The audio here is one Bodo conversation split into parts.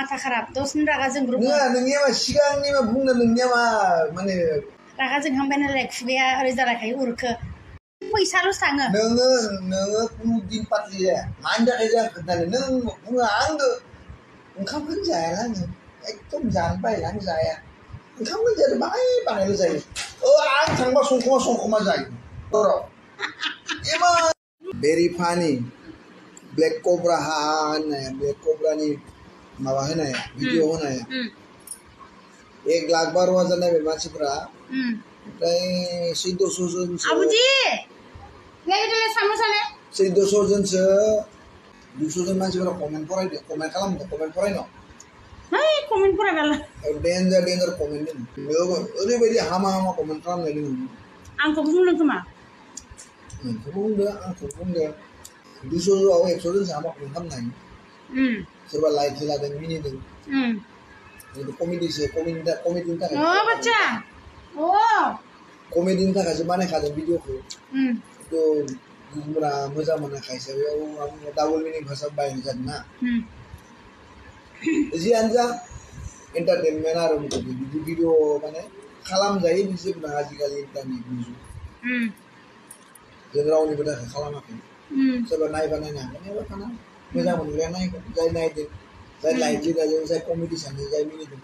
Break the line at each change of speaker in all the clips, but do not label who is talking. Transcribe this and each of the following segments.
माथा खराब दसेनो रागा जोंब्रबो
नोंनिया मा सिगांनि मा बुंनो नोंनिया मा माने
रागा जोंहांबाय नालाय खुगाया ओरै जालायखायो उरखो फैसाल'सो थाङो
नोङो कुनु दिन पार्टि जाया मानि थाखाय जाया खोन्थानो नों बुङो आंबो ओंखामखौनो जायाना आङो एकदम जानो बायो आं जाया ओंखामखौनो जाया बाहाय बानायल' जायो आं थांबा संखमा जायो हराव इमान भेरि फानि ब्लेक कब्रा होननाया ब्लेक कब्रानि माबा होनाया भिडिअ होनाया 1,12,000 नायबाय मानसिफोरा ओमफ्राय 1400 जनसो
आबुजी ले सामोसाले
1400 जनसो 200 जन मानसिफोरा कमेन्ट खालामदों कमेन्ट फरायनो
है कमेन्ट फरायबाला
डेन्जार कमेन्ट दङ ओरैबायदि हामा कमेन्ट खालामनाय दङ
आंखौबो बुंदों खोमा
आंखौबो बुंदों 200 आव 100 जनसो हामा कमेन्ट खालामनाय सोरबा लाइक होलादों मिनिदों कमेडिनि थाखाय
बाच्चा
कमेडिनि थाखायसो बानायखादों भिडिअखौ तो गुबुनफोरा मोजां मोनाखायसो बेयाव डाबल मिनिं भाषा बायनाय जादों ना जियानो जा एन्टारटेनमेन्ट आरो बिदि भिडिअ माने खालामजायो बिसोरना आजिखालि इन्टारनेटनि जुग जों रावनिबो थाखाय खालामाखै सोरबा नायबा नायनो हागोन नायबा खाना मोजां मोनग्राया नायगोन जाय नायदों जाय लाइक होदों जाय कमेडि सानदों जाय मिनिदों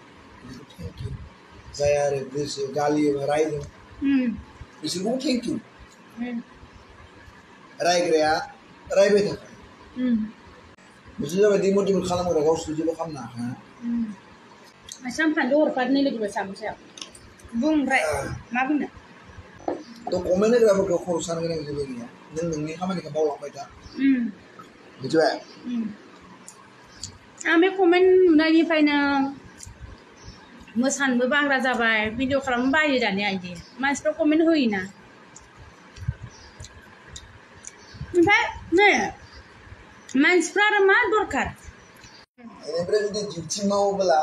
थेंक इउ जाय आरो गोसो गालि रायदों बिसोरखौ थेंक इउ रायग्राया रायबाय थाखाय बिसोर जाबाय डिमटिभेट खालामग्रा गावसोर जेबो खालामनो हाया
सानफ्रामबो हरफादों लोगोबो सामसायाव बुं ओमफ्राय मा बुंनो
तो कमेन्ट होग्राफोरखौ खर' सानो गोनां जेबो गैया नों नोंनि खामानिखौ मावलांबाय था मिथिबाय
आं बे कमेन्ट नुनायनिफ्रायनो मोसानोबो बाग्रा जाबाय भिडिअ खालामनो बायो दानिया इदि मानसिफ्रा कमेन्ट होयोना ओमफ्राय नै मानसिफ्रा आरो मा दरखार
बेनिफ्राय जुदि डिउटि मावोब्ला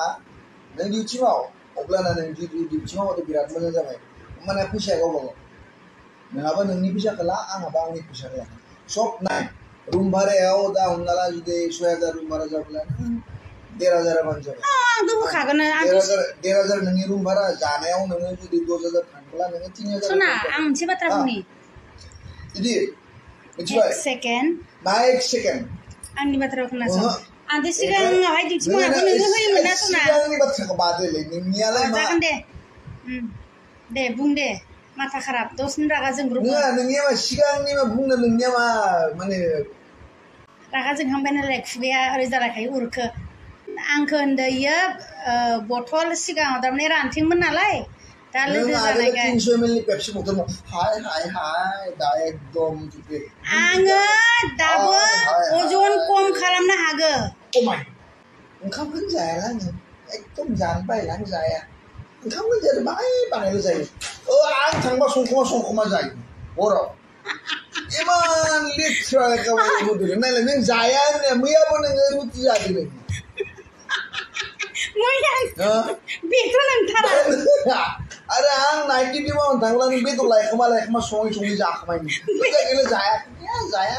नों डिउटि माव अब्लाना नों डिउटि मावबाथ' बिराद मोजां जाबाय होमबाना फैसाया गावबा गाव नोंहाबा नोंनि फैसाखौ ला आंहाबा आंनि फैसाखौ ला सब नाय रुम भारायाव दा हमना ला जुदि 6,000 रुम भारा जाब्ला 1,500 होबानो जाबाय
आंथ' होखागोन
1,500 नोंनि रुम भारा जानायाव नोङो जुदि 10,000 थांब्ला नोङो 3,000
सना आं मोनसे बाथ्रा बुंनि
बिदि मिथिबाय मा एक सेकेन्ड
आंनि बाथ्राखौ खोनासं आं दे सिगाङावहाय डिउटि मावनायखौ नोंनो होयोमोन ना सना
सिगांनि बाथ्राखौ बादोलै नोंनियालाय मा
जागोन दे बुं दे माथा खराब दसेनो रागा जोंब्रबो
नोंनिया मा सिगांनि मा बुंनो नोंनिया मा माने
रागा जोंहांबाय नालाय खुगाया ओरै जालायखायो उरखो आंखौ होनदो इयो बथल सिगाङाव थारमाने रानथेंमोन नालाय दा लोगो जानायखाय
300 ml पेप्सि बथल हाय दा एकदम
आङो दाबो अजन खम खालामनो हागो
खमाय ओंखामखौनो जायाना आङो एकदम जानो बायो आं जाया ओंखामखौनो जाया बाहाय बानायल' जायो आं थांबा संखमा जायो हराव इमान लेथ्रा होदों नायलाय नों जाया होननाया मैयाबो नोङो रुटि जादों
बेथ' नोंथारा
आरो आं नाइट डिउटि मावनो थांब्ला नों बेदर लायखोमा सङै जाखोमायो जाया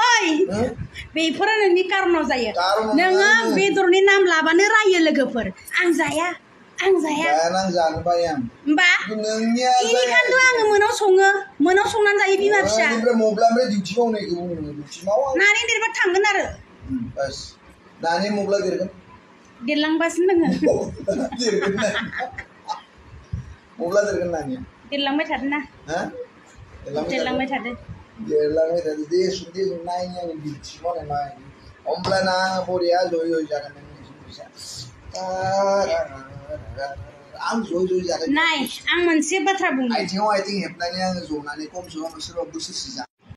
ओइ
बेफोरो नोंनि कारनाव जायो नोङो बेदरनि नाम लाबानो रायो लोगोफोर आं जाया आं
जानो बायो आं
होमबा बेनिखायनो आङो मोनाव संनानै जायो बिमा फिसा
ओमफ्राय मब्ला डिउटि मावनायखौ बुङो डिउटि मावा
नानि देरबा थांगोन आरो
बास नानि मब्ला देरगोन
देरलांबासिनो दोङो
मब्ला देरगोन नानिया
देरलांबाय थादों ना देरलांबाय थादों
दे सुदि नायनि आं डिउटि मावनाय मा होमब्लाना बरिया जय जागोन आं जय जागोन
नाय आं मोनसे बाथ्रा बुंनो
आथिं हेबनानै आङो जनानै खमसे खम सोरबा बोसोरसे